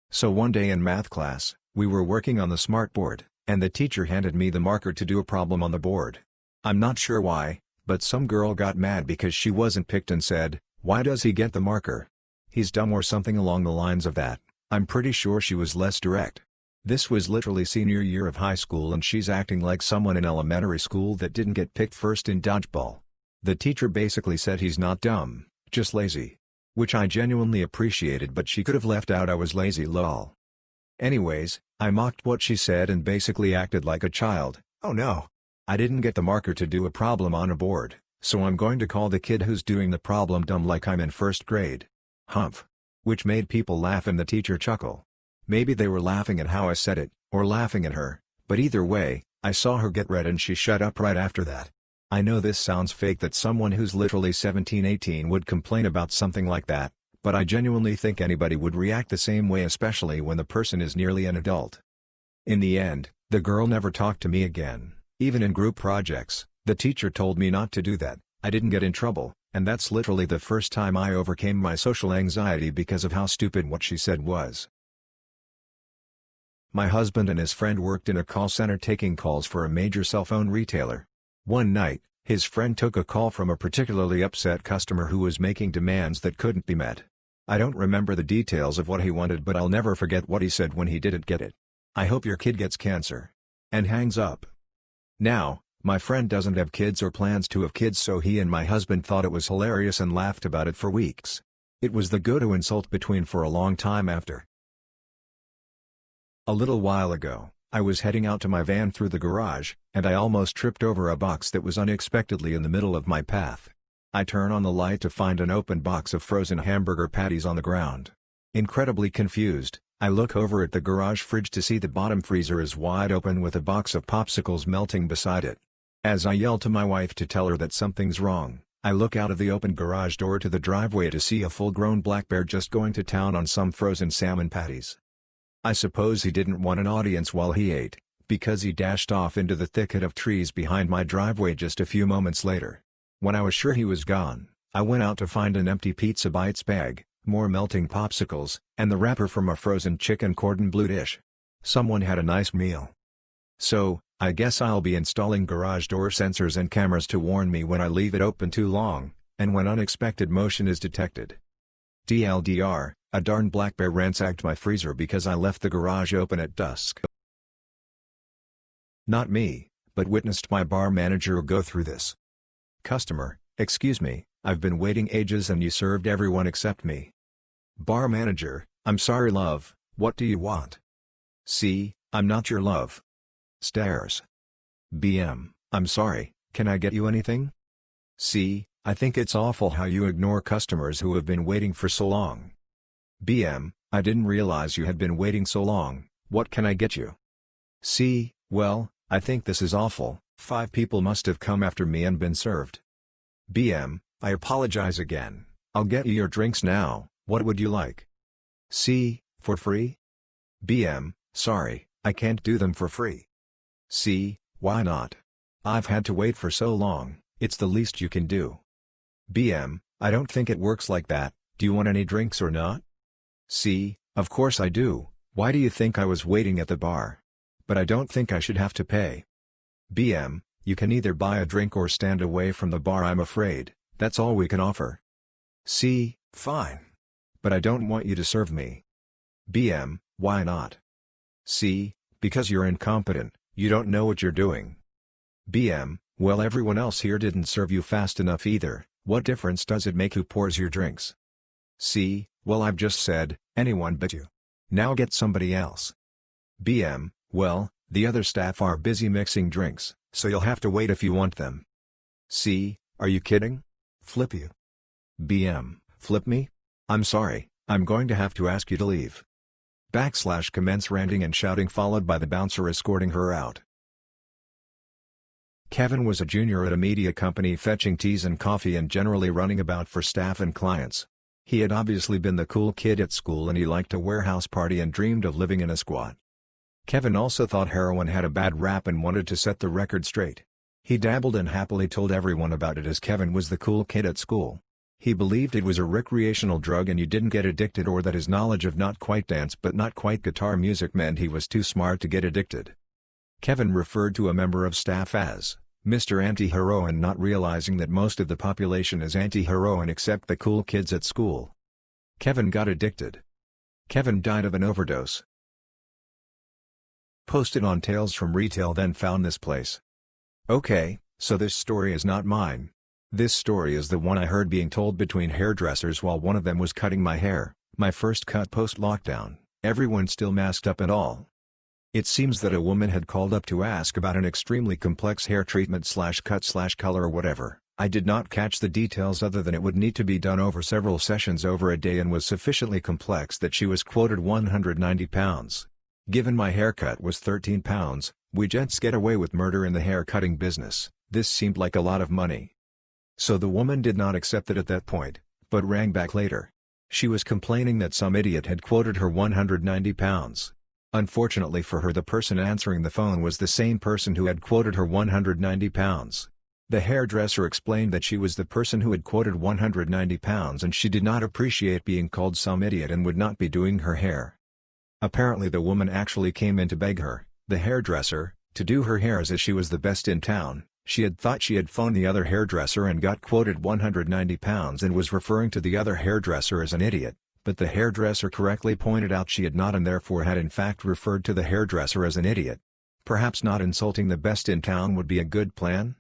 So one day in math class, we were working on the smartboard, and the teacher handed me the marker to do a problem on the board. I'm not sure why, but some girl got mad because she wasn't picked and said, "Why does he get the marker? He's dumb," or something along the lines of that. I'm pretty sure she was less direct. This was literally senior year of high school and she's acting like someone in elementary school that didn't get picked first in dodgeball. The teacher basically said he's not dumb, just lazy. Which I genuinely appreciated, but she could have left out "I was lazy lol." Anyways, I mocked what she said and basically acted like a child. Oh no! I didn't get the marker to do a problem on a board, so I'm going to call the kid who's doing the problem dumb like I'm in first grade. Humph. Which made people laugh and the teacher chuckle. Maybe they were laughing at how I said it, or laughing at her, but either way, I saw her get red and she shut up right after that. I know this sounds fake that someone who's literally 17-18 would complain about something like that, but I genuinely think anybody would react the same way, especially when the person is nearly an adult. In the end, the girl never talked to me again. Even in group projects, the teacher told me not to do that. I didn't get in trouble, and that's literally the first time I overcame my social anxiety because of how stupid what she said was. My husband and his friend worked in a call center taking calls for a major cell phone retailer. One night, his friend took a call from a particularly upset customer who was making demands that couldn't be met. I don't remember the details of what he wanted, but I'll never forget what he said when he didn't get it. "I hope your kid gets cancer." And hangs up. Now, my friend doesn't have kids or plans to have kids, so he and my husband thought it was hilarious and laughed about it for weeks. It was the go-to insult between for a long time after. A little while ago, I was heading out to my van through the garage, and I almost tripped over a box that was unexpectedly in the middle of my path. I turn on the light to find an open box of frozen hamburger patties on the ground. Incredibly confused, I look over at the garage fridge to see the bottom freezer is wide open with a box of popsicles melting beside it. As I yell to my wife to tell her that something's wrong, I look out of the open garage door to the driveway to see a full-grown black bear just going to town on some frozen salmon patties. I suppose he didn't want an audience while he ate, because he dashed off into the thicket of trees behind my driveway just a few moments later. When I was sure he was gone, I went out to find an empty Pizza Bites bag, more melting popsicles, and the wrapper from a frozen chicken cordon bleu dish. Someone had a nice meal. So, I guess I'll be installing garage door sensors and cameras to warn me when I leave it open too long, and when unexpected motion is detected. TLDR, a darn black bear ransacked my freezer because I left the garage open at dusk. Not me, but witnessed my bar manager go through this. Customer: "Excuse me, I've been waiting ages and you served everyone except me." Bar manager: "I'm sorry love, what do you want?" C: "I'm not your love." Stares. BM: "I'm sorry, can I get you anything?" C: "I think it's awful how you ignore customers who have been waiting for so long." BM: "I didn't realize you had been waiting so long, what can I get you?" C: "Well, I think this is awful, 5 people must have come after me and been served." BM: "I apologize again, I'll get you your drinks now, what would you like?" C: "For free?" BM: "Sorry, I can't do them for free." C: "Why not? I've had to wait for so long, it's the least you can do." BM: "I don't think it works like that, do you want any drinks or not?" C: "Of course I do, why do you think I was waiting at the bar? But I don't think I should have to pay." BM: "You can either buy a drink or stand away from the bar, I'm afraid, that's all we can offer." C: "Fine. But I don't want you to serve me." BM: "Why not?" C: "Because you're incompetent, you don't know what you're doing." BM: "Well, everyone else here didn't serve you fast enough either, what difference does it make who pours your drinks?" C: "Well, I've just said, anyone but you. Now get somebody else." BM: "Well, the other staff are busy mixing drinks, so you'll have to wait if you want them." C: "Are you kidding? Flip you." Flip me? I'm sorry, I'm going to have to ask you to leave. Commence ranting and shouting, followed by the bouncer escorting her out. Kevin was a junior at a media company, fetching teas and coffee and generally running about for staff and clients. He had obviously been the cool kid at school, and he liked a warehouse party and dreamed of living in a squat. Kevin also thought heroin had a bad rap and wanted to set the record straight. He dabbled and happily told everyone about it, as Kevin was the cool kid at school. He believed it was a recreational drug and you didn't get addicted, or that his knowledge of not quite dance but not quite guitar music meant he was too smart to get addicted. Kevin referred to a member of staff as Mr. Anti-Heroin, not realizing that most of the population is anti-heroin except the cool kids at school. Kevin got addicted. Kevin died of an overdose. Posted on Tales from Retail, then found this place. Okay, so this story is not mine. This story is the one I heard being told between hairdressers while one of them was cutting my hair, my first cut post-lockdown, everyone still masked up and all. It seems that a woman had called up to ask about an extremely complex hair treatment / cut / color or whatever. I did not catch the details other than it would need to be done over several sessions over a day and was sufficiently complex that she was quoted £190. Given my haircut was £13, we gents get away with murder in the hair cutting business, this seemed like a lot of money. So the woman did not accept it at that point, but rang back later. She was complaining that some idiot had quoted her £190. Unfortunately for her, the person answering the phone was the same person who had quoted her £190. The hairdresser explained that she was the person who had quoted £190 and she did not appreciate being called some idiot and would not be doing her hair. Apparently the woman actually came in to beg her, the hairdresser, to do her hair as she was the best in town. She had thought she had phoned the other hairdresser and got quoted £190 and was referring to the other hairdresser as an idiot, but the hairdresser correctly pointed out she had not and therefore had in fact referred to the hairdresser as an idiot. Perhaps not insulting the best in town would be a good plan?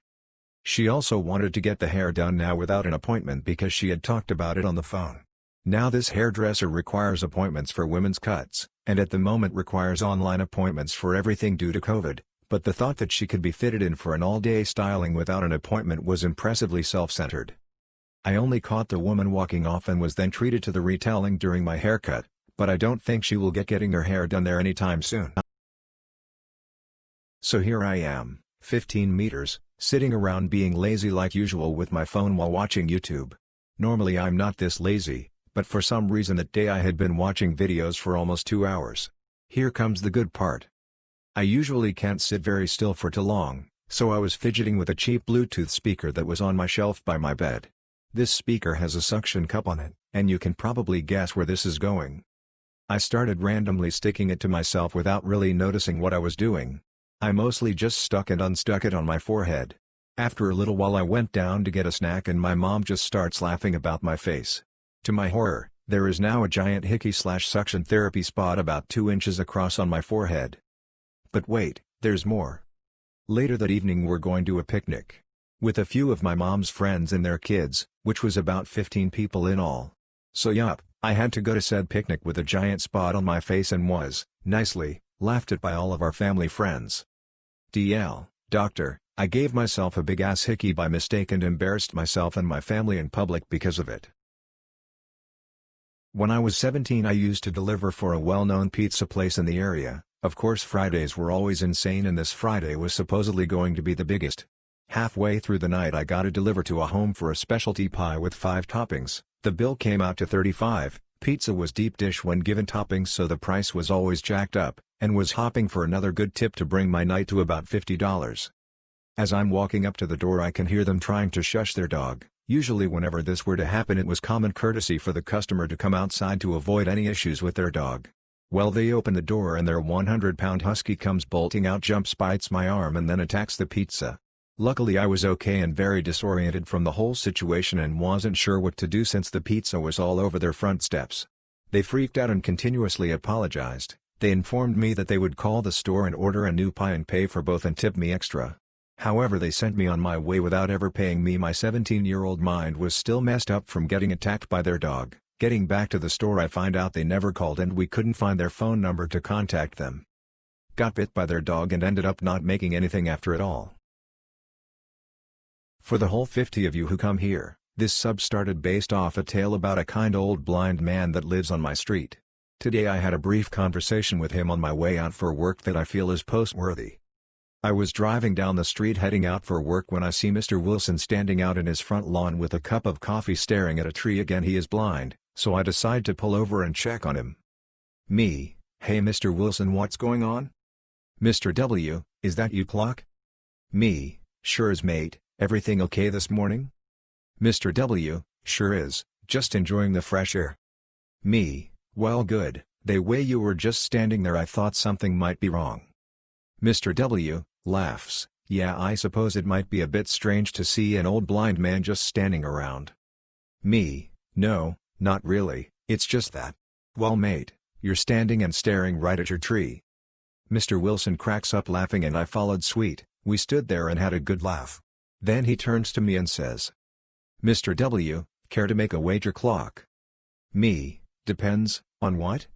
She also wanted to get the hair done now without an appointment because she had talked about it on the phone. Now this hairdresser requires appointments for women's cuts, and at the moment requires online appointments for everything due to COVID, but the thought that she could be fitted in for an all-day styling without an appointment was impressively self-centered. I only caught the woman walking off and was then treated to the retelling during my haircut, but I don't think she will get getting her hair done there anytime soon. So here I am, 15 meters, sitting around being lazy like usual with my phone while watching YouTube. Normally I'm not this lazy, but for some reason that day I had been watching videos for almost 2 hours. Here comes the good part. I usually can't sit very still for too long, so I was fidgeting with a cheap Bluetooth speaker that was on my shelf by my bed. This speaker has a suction cup on it, and you can probably guess where this is going. I started randomly sticking it to myself without really noticing what I was doing. I mostly just stuck and unstuck it on my forehead. After a little while I went down to get a snack and my mom just starts laughing about my face. To my horror, there is now a giant hickey / suction therapy spot about 2 inches across on my forehead. But wait, there's more. Later that evening we're going to a picnic. With a few of my mom's friends and their kids, which was about 15 people in all. So yup, I had to go to said picnic with a giant spot on my face and was, nicely, laughed at by all of our family friends. DL, doctor, I gave myself a big ass hickey by mistake and embarrassed myself and my family in public because of it. When I was 17 I used to deliver for a well-known pizza place in the area. Of course Fridays were always insane and this Friday was supposedly going to be the biggest. Halfway through the night I got to deliver to a home for a specialty pie with 5 toppings. The bill came out to $35. Pizza was deep dish when given toppings, so the price was always jacked up, and was hopping for another good tip to bring my night to about $50. As I'm walking up to the door I can hear them trying to shush their dog. Usually whenever this were to happen it was common courtesy for the customer to come outside to avoid any issues with their dog. Well, they open the door and their 100-pound husky comes bolting out, jumps, bites my arm and then attacks the pizza. Luckily I was okay and very disoriented from the whole situation and wasn't sure what to do since the pizza was all over their front steps. They freaked out and continuously apologized. They informed me that they would call the store and order a new pie and pay for both and tip me extra. However, they sent me on my way without ever paying me. My 17-year-old mind was still messed up from getting attacked by their dog. Getting back to the store I find out they never called and we couldn't find their phone number to contact them. Got bit by their dog and ended up not making anything after it all. For the whole 50 of you who come here, This sub started based off a tale about a kind old blind man that lives on my street. Today I had a brief conversation with him on my way out for work that I feel is post-worthy. I was driving down the street heading out for work when I see Mr. Wilson standing out in his front lawn with a cup of coffee staring at a tree. Again, he is blind, so I decide to pull over and check on him. Me: "Hey Mr. Wilson, what's going on?" Mr. W: "Is that you, clock?" Me: "Sure is, mate. Everything okay this morning?" Mr. W: "Sure is, just enjoying the fresh air." Me: "Well, good. The way you were just standing there, I thought something might be wrong." Mr. W laughs: "Yeah, I suppose it might be a bit strange to see an old blind man just standing around." Me: "No, not really, it's just that. Well, mate, you're standing and staring right at your tree." Mr. Wilson cracks up laughing and I followed suit. We stood there and had a good laugh. Then he turns to me and says, "Mr. W, care to make a wager, clock?" Me: "Depends, on what?"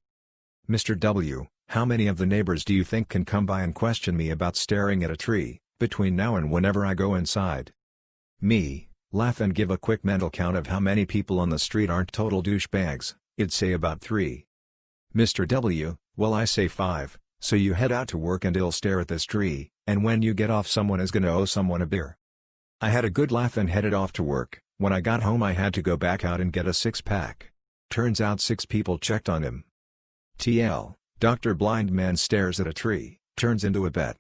Mr. W: "How many of the neighbors do you think can come by and question me about staring at a tree, between now and whenever I go inside?" Me: "Laugh and give a quick mental count of how many people on the street aren't total douchebags. I'd say about 3. Mr. W: "Well, I say 5, so you head out to work and I'll stare at this tree, and when you get off someone is gonna owe someone a beer." I had a good laugh and headed off to work. When I got home I had to go back out and get a 6-pack. Turns out 6 people checked on him. TL: Dr. Blind Man stares at a tree, turns into a bet.